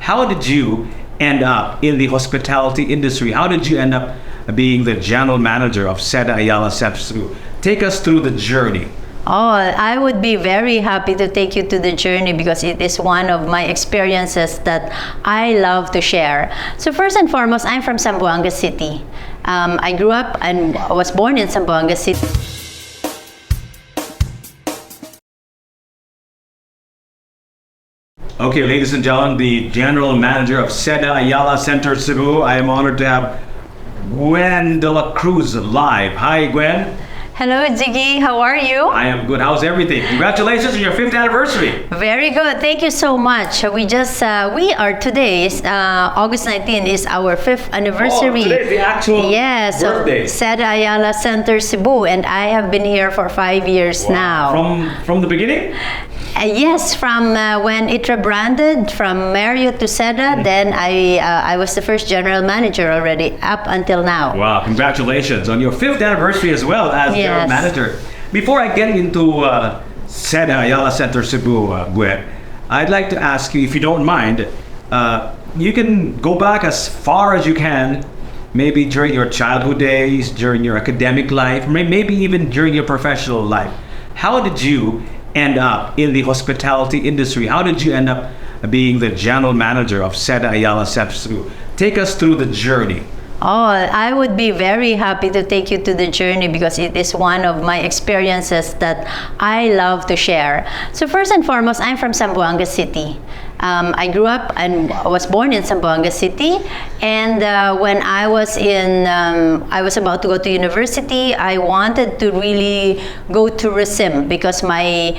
how did you end up in the hospitality industry? How did you end up being the general manager of Seda Ayala Center Cebu? Take us through the journey. Oh, I would be very happy to take you to the journey because it is one of my experiences that I love to share. So first and foremost, I'm from Zamboanga City. I grew up and was born in Zamboanga City. Okay, ladies and gentlemen, the general manager of Seda Ayala Center Cebu. I am honored to have Gwen de la Cruz live. Hi, Gwen. Hello, Ziggy. How are you? I am good. How's everything? Congratulations on your 5th anniversary. Very good. Thank you so much. We are today, August 19 is our 5th anniversary. Oh, today's the actual birthday. So Seda Ayala Center Cebu, and I have been here for 5 years now. From the beginning? Yes, from when it rebranded from Marriott to Seda, then I was the first general manager already up until now. Wow, congratulations on your 5th anniversary as well as general manager. Before I get into Seda Ayala Center Cebu, Gwen, I'd like to ask you, if you don't mind, you can go back as far as you can, maybe during your childhood days, during your academic life, maybe even during your professional life. How did you end up in the hospitality industry? How did you end up being the general manager of Seda Ayala Center Cebu? Take us through the journey. Oh, I would be very happy to take you to the journey because it is one of my experiences that I love to share. So first and foremost, I'm from Zamboanga City. I grew up and was born in Zamboanga City, and when I was about to go to university, I wanted to really go tourism because my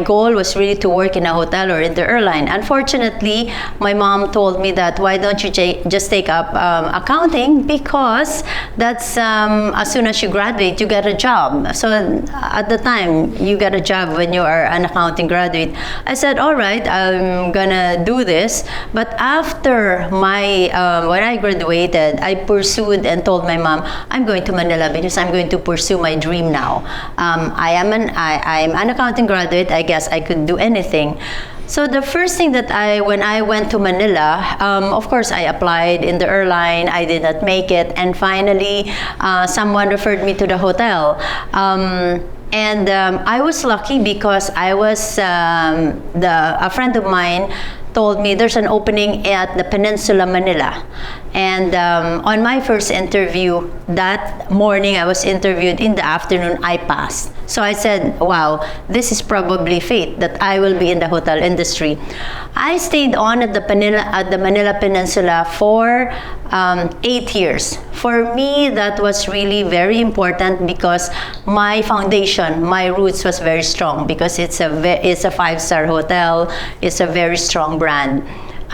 goal was really to work in a hotel or in the airline. Unfortunately, my mom told me that why don't you just take up accounting, because that's as soon as you graduate, you get a job. So at the time, you get a job when you are an accounting graduate. I said, all right, I'm gonna do this. But after when I graduated, I pursued and told my mom, I'm going to Manila because I'm going to pursue my dream now. I'm an accounting graduate. I guess I could do anything. So the first thing that when I went to Manila, of course I applied in the airline. I did not make it, and finally someone referred me to the hotel. And I was lucky because a friend of mine told me there's an opening at the Peninsula Manila. And on my first interview, that morning I was interviewed, in the afternoon I passed. So I said, wow, this is probably fate that I will be in the hotel industry. I stayed on at the Manila Peninsula for 8 years. For me, that was really very important because my foundation, my roots was very strong because it's a 5-star hotel. It's a very strong brand.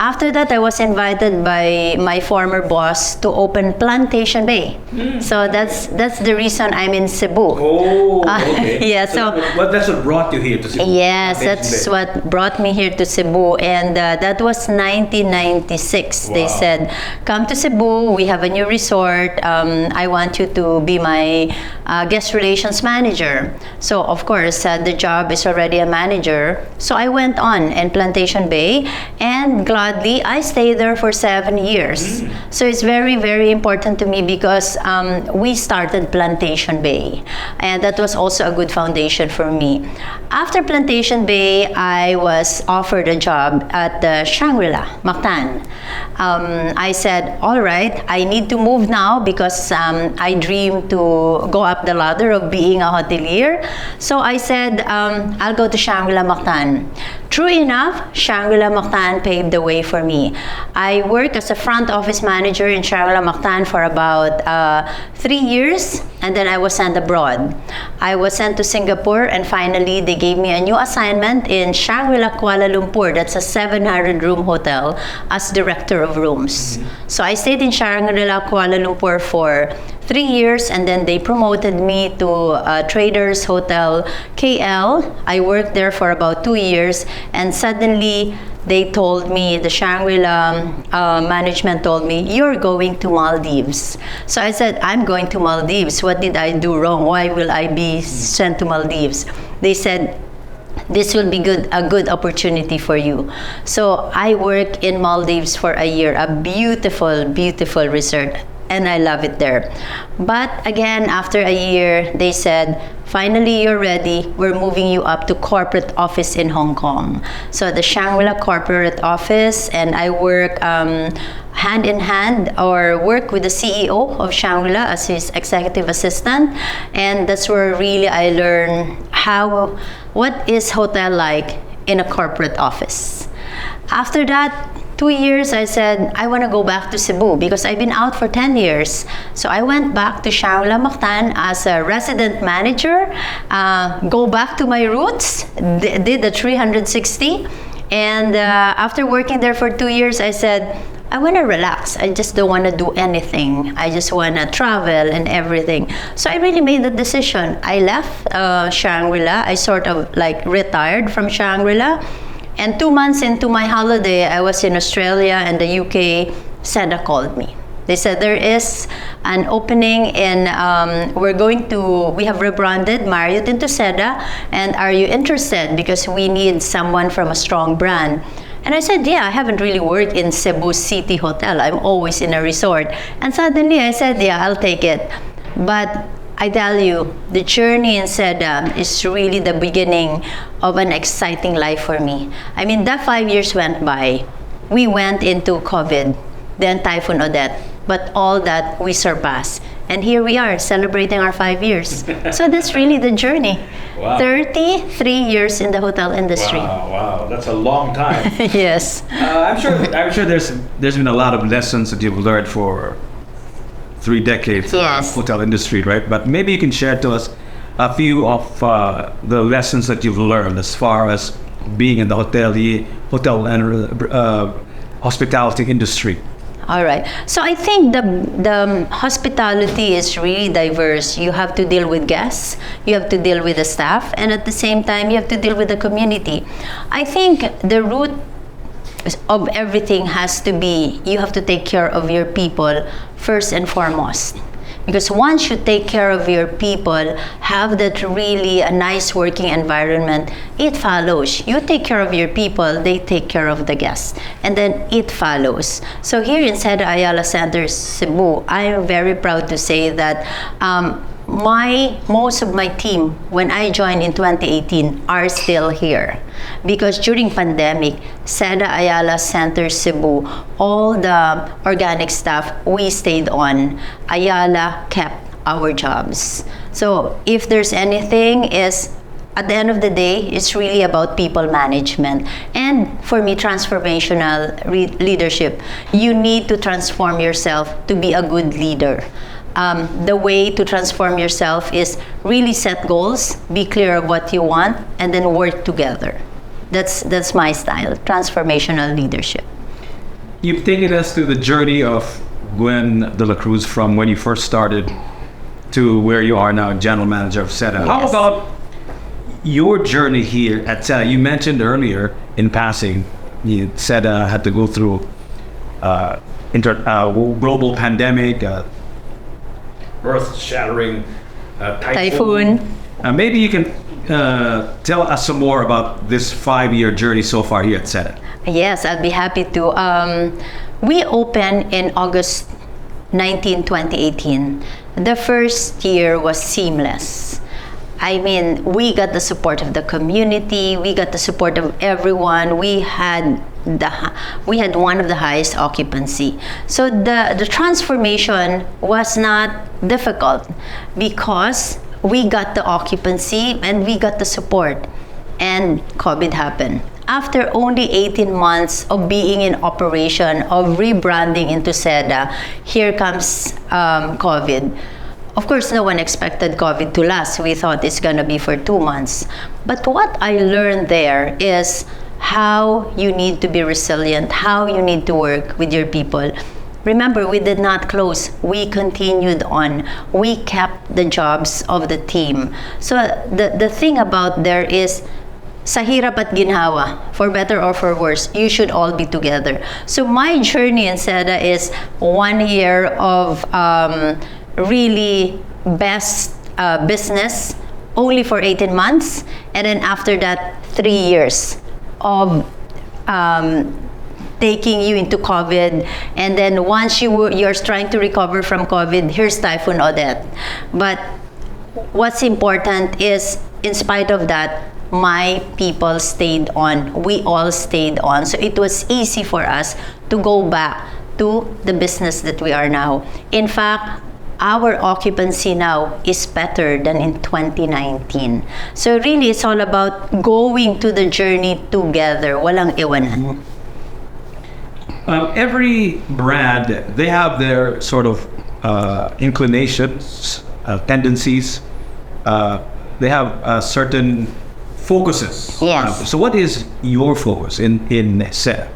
After that, I was invited by my former boss to open Plantation Bay. So that's the reason I'm in Cebu. Oh, okay. Yeah. That's what brought you here to Cebu? Yes, that's what brought me here to Cebu, and that was 1996. Wow. They said, "Come to Cebu. We have a new resort. I want you to be my guest relations manager." So of course, the job is already a manager. So I went on in Plantation Bay, and gladly I stayed there for 7 years. So it's very, very important to me because we started Plantation Bay, and that was also a good foundation for me. After Plantation Bay, I was offered a job at the Shangri-La, Mactan. I said, all right, I need to move now because I dream to go up the ladder of being a hotelier. So I said, I'll go to Shangri-La, Mactan. True enough, Shangri-La Mactan paved the way for me. I worked as a front office manager in Shangri-La Mactan for about 3 years, and then I was sent abroad. I was sent to Singapore, and finally they gave me a new assignment in Shangri-La Kuala Lumpur. That's a 700-room hotel as director of rooms. So I stayed in Shangri-La Kuala Lumpur for 3 years, and then they promoted me to Traders Hotel KL. I worked there for about 2 years, and suddenly they told me, the Shangri-La management told me, you're going to Maldives. So I said, I'm going to Maldives. What did I do wrong? Why will I be sent to Maldives? They said, this will be a good opportunity for you. So I work in Maldives for a year, a beautiful resort, and I love it there. But again, after a year, they said, finally, you're ready. We're moving you up to corporate office in Hong Kong. So the Shangri-La corporate office, and I work hand in hand, or work with the CEO of Shangri-La as his executive assistant. And that's where really I learn what is hotel like in a corporate office. After that, 2 years, I said, I want to go back to Cebu because I've been out for 10 years. So I went back to Shangri-La Mactan as a resident manager, go back to my roots, did the 360. And after working there for 2 years, I said, I want to relax. I just don't want to do anything. I just want to travel and everything. So I really made the decision. I left Shangri-La. I sort of like retired from Shangri-La. And 2 months into my holiday, I was in Australia and the UK. SEDA called me. They said there is an opening in, we have rebranded Marriott into SEDA, and are you interested? Because we need someone from a strong brand. And I said, yeah, I haven't really worked in Cebu City Hotel. I'm always in a resort. And suddenly I said, yeah, I'll take it. But I tell you, the journey in SEDA is really the beginning of an exciting life for me. I mean, that 5 years went by. We went into COVID, then Typhoon Odette, but all that we surpassed. And here we are celebrating our 5 years. So that's really the journey. Wow. 33 years in the hotel industry. Wow, that's a long time. Yes. I'm sure there's been a lot of lessons that you've learned for 3 decades Yes. hotel industry, right? But maybe you can share to us a few of the lessons that you've learned as far as being in the hotel and hospitality industry. All right. So I think the hospitality is really diverse. You have to deal with guests, you have to deal with the staff, and at the same time, you have to deal with the community. I think the root of everything has to be, you have to take care of your people first and foremost. Because once you take care of your people, have that really a nice working environment, it follows. You take care of your people, they take care of the guests. And then it follows. So here in SEDA Ayala Center, Cebu, I am very proud to say that most of my team, when I joined in 2018, are still here. Because during pandemic, SEDA Ayala Center Cebu, all the organic staff, we stayed on. Ayala kept our jobs. So if there's anything, is at the end of the day, it's really about people management. And for me, transformational leadership. You need to transform yourself to be a good leader. The way to transform yourself is really set goals, be clear of what you want, and then work together. That's my style, transformational leadership. You've taken us through the journey of Gwen de la Cruz from when you first started to where you are now, General Manager of SEDA. Yes. How about your journey here at SEDA? You mentioned earlier in passing, SEDA had to go through global pandemic, earth-shattering typhoon. Maybe you can tell us some more about this 5-year journey so far here at SEDA. Yes, I'd be happy to. We opened in August 19, 2018. The first year was seamless. I mean, we got the support of the community, we got the support of everyone. We had one of the highest occupancy. So the transformation was not difficult because we got the occupancy and we got the support, and COVID happened. After only 18 months of being in operation, of rebranding into SEDA, here comes COVID. Of course, no one expected COVID to last. We thought it's gonna be for 2 months. But what I learned there is how you need to be resilient, how you need to work with your people. Remember, we did not close. We continued on. We kept the jobs of the team. So the thing about there is, sa hirap at ginhawa, for better or for worse, you should all be together. So my journey in SEDA is 1 year of really best business, only for 18 months, and then after that, 3 years of taking you into COVID, and then once you're trying to recover from COVID, here's Typhoon Odette. But what's important is, in spite of that, my people stayed on. We all stayed on. So it was easy for us to go back to the business that we are now. In fact, our occupancy now is better than in 2019. So really, it's all about going to the journey together. Walang iwanan. Every brand, they have their sort of inclinations, tendencies. They have certain focuses. Yes. So what is your focus in SEDA?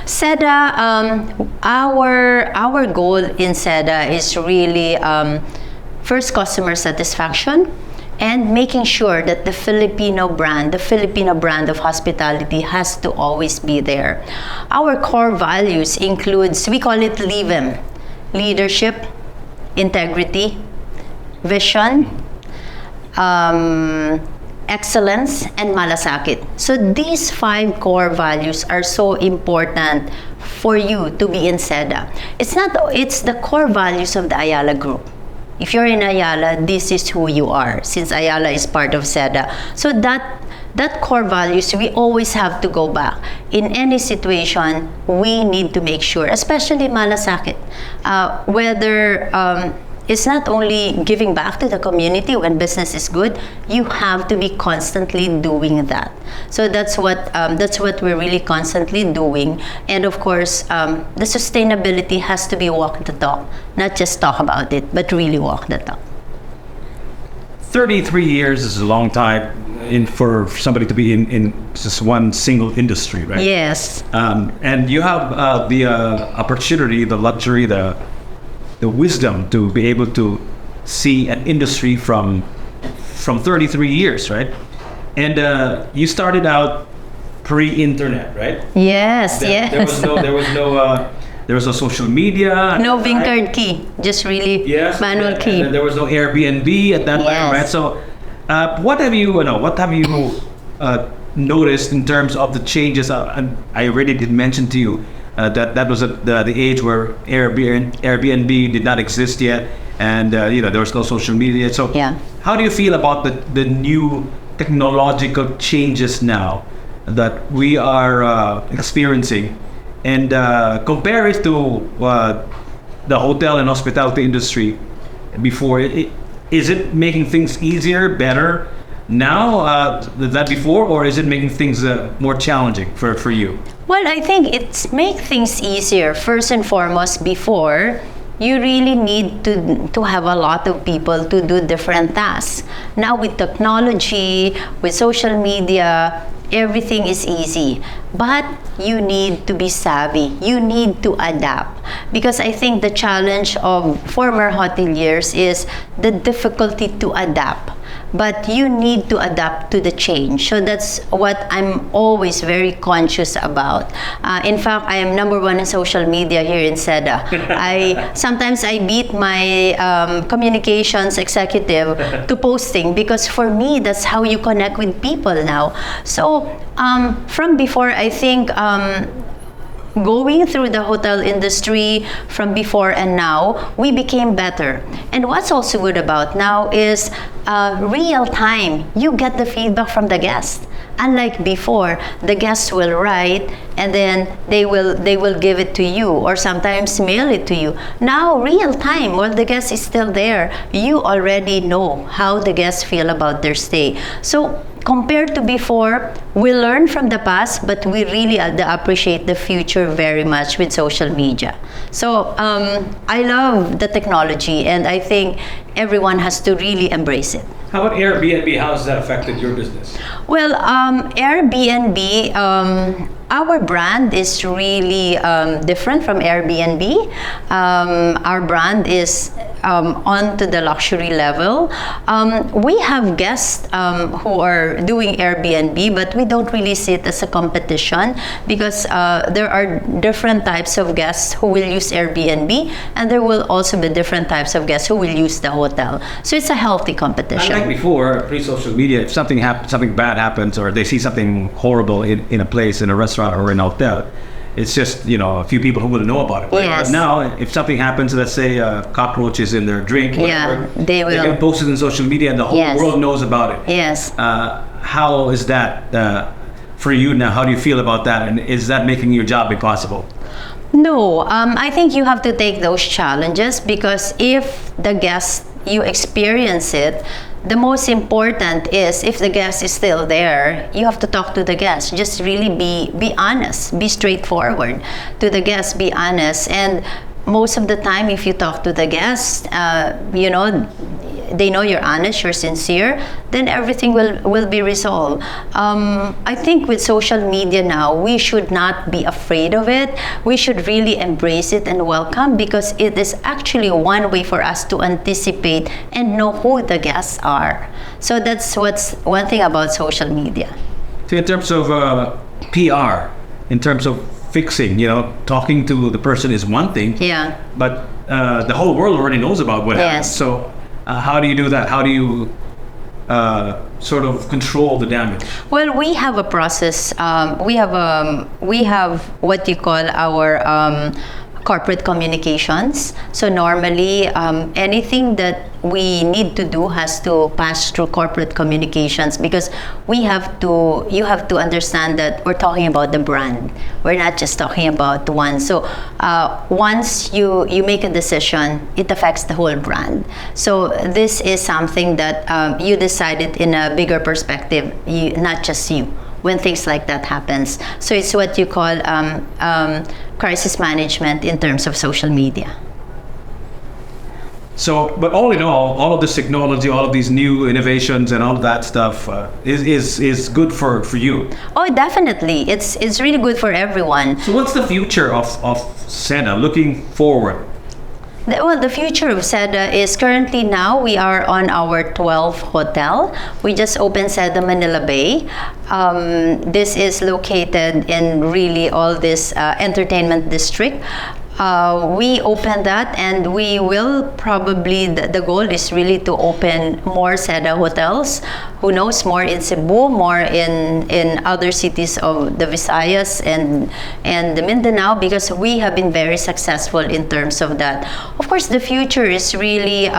SEDA, our goal in SEDA is really first, customer satisfaction, and making sure that the Filipino brand of hospitality has to always be there. Our core values includes, we call it LIVM: leadership, integrity, vision, excellence, and malasakit. So these 5 core values are so important for you to be in SEDA. It's the core values of the Ayala Group. If you're in Ayala, this is who you are, since Ayala is part of SEDA. So that core values, we always have to go back. In any situation, we need to make sure, especially malasakit, whether it's not only giving back to the community when business is good, you have to be constantly doing that. So that's what we're really constantly doing. And of course, the sustainability has to be walk the talk, not just talk about it, but really walk the talk. 33 years is a long time for somebody to be in just one single industry, right? Yes. And you have the opportunity, the luxury, the wisdom to be able to see an industry from 33 years, right? And you started out pre-internet, right? Yes, yes. There was no social media. No Vincard key, just really manual key. And there was no Airbnb at that time, right? So, what have you noticed in terms of the changes? And I already did mention to you that was the age where Airbnb did not exist yet, and there was no social media. So, how do you feel about the new technological changes now that we are experiencing, and compare it to the hotel and hospitality industry before? Is it making things easier, better now than before, or is it making things more challenging for you? Well, I think it's make things easier. First and foremost, before, you really need to have a lot of people to do different tasks. Now with technology, with social media, everything is easy. But you need to be savvy. You need to adapt. Because I think the challenge of former hoteliers is the difficulty to adapt. But you need to adapt to the change. So that's what I'm always very conscious about. In fact, I am #1 in social media here in SEDA. Sometimes I beat my communications executive to posting, because for me, that's how you connect with people now. So from before, I think going through the hotel industry from before and now, we became better. And what's also good about now is real time. You get the feedback from the guests. Unlike before, the guests will write and then they will give it to you, or sometimes mail it to you. Now, real time, while the guest is still there, you already know how the guests feel about their stay. So compared to before, we learn from the past, but we really appreciate the future very much with social media. So I love the technology, and I think everyone has to really embrace it. How about Airbnb? How has that affected your business? Well, Airbnb, our brand is really different from Airbnb. Our brand is onto the luxury level. We have guests who are doing Airbnb, but we don't really see it as a competition because there are different types of guests who will use Airbnb, and there will also be different types of guests who will use the hotel. So it's a healthy competition. Like before, pre-social media, if something bad happens, or they see something horrible in a place, in a restaurant or in a hotel, it's just, a few people who will know about it. Yes. But now, if something happens, let's say cockroaches in their drink, whatever, they will. They get posted on social media and the whole world knows about it. Yes. How is that for you now? How do you feel about that? And is that making your job impossible? No, I think you have to take those challenges because if the guest, you experience it, the most important is if the guest is still there, you have to talk to the guest. Just really be honest, be straightforward to the guest, be honest. And most of the time, if you talk to the guest, they know you're honest, you're sincere, then everything will be resolved. I think with social media now, we should not be afraid of it. We should really embrace it and welcome because it is actually one way for us to anticipate and know who the guests are. So that's what's one thing about social media. So in terms of PR, in terms of fixing, talking to the person is one thing. Yeah. But the whole world already knows about what happened. So how do you do that? How do you sort of control the damage? Well, we have a process. We have what you call our corporate communications. So normally, anything that we need to do has to pass through corporate communications because you have to understand that we're talking about the brand. We're not just talking about one. So once you make a decision, it affects the whole brand. So this is something that you decided in a bigger perspective, not just you, when things like that happens. So it's what you call crisis management in terms of social media. So, but all in all of this technology, all of these new innovations and all of that stuff is good for you. Oh, definitely. It's really good for everyone. So what's the future of SEDA looking forward? Well, the future of SEDA is currently now we are on our 12th hotel. We just opened SEDA Manila Bay. This is located in really all this entertainment district. We opened that and we will probably, the goal is really to open more SEDA hotels. Who knows, more in Cebu, more in other cities of the Visayas and the Mindanao because we have been very successful in terms of that. Of course, the future is really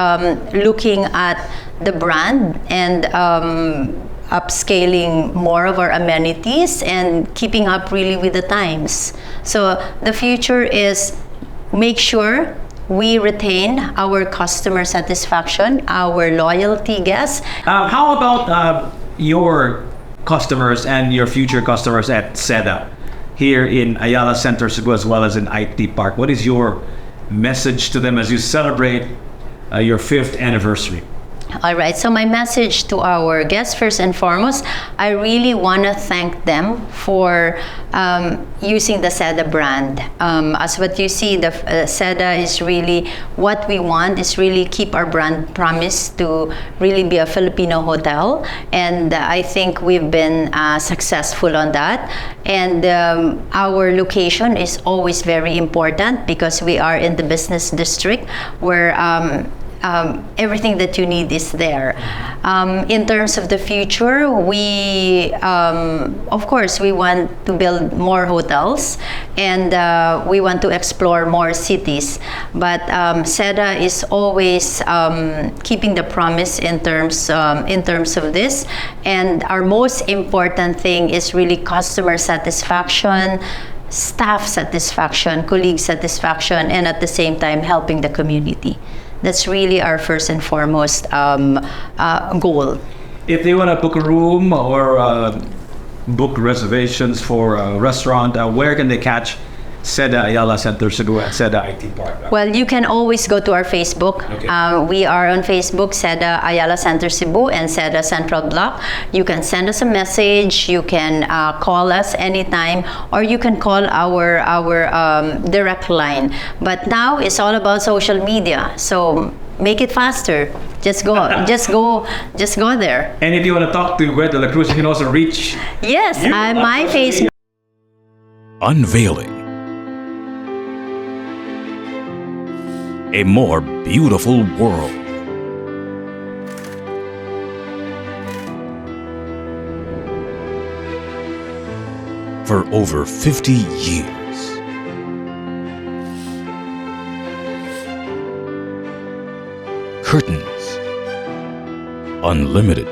looking at the brand and upscaling more of our amenities and keeping up really with the times. So the future is make sure we retain our customer satisfaction, our loyalty guests. How about your customers and your future customers at SEDA here in Ayala Center Cebu as well as in IT Park? What is your message to them as you celebrate your 5th anniversary? All right, so my message to our guests, first and foremost, I really want to thank them for using the SEDA brand. As what you see, the SEDA is really what we want, is really keep our brand promise to really be a Filipino hotel. And I think we've been successful on that. And our location is always very important because we are in the business district where everything that you need is there. In terms of the future, we, of course, we want to build more hotels and we want to explore more cities. But SEDA is always keeping the promise in terms of this. And our most important thing is really customer satisfaction, staff satisfaction, colleague satisfaction, and at the same time helping the community. That's really our first and foremost goal. If they want to book a room or book reservations for a restaurant, where can they catch Seda Ayala Center Cebu at Seda IT Park? Well, you can always go to our Facebook. Okay. We are on Facebook, Seda Ayala Center Cebu and Seda Central Block. You can send us a message. You can call us anytime, or you can call our direct line. But now it's all about social media, so make it faster. Just go, just go there. And if you want to talk to Gwen de la Cruz, you can also reach. Yes, my Facebook. Unveiling a more beautiful world. For over 50 years, curtains, unlimited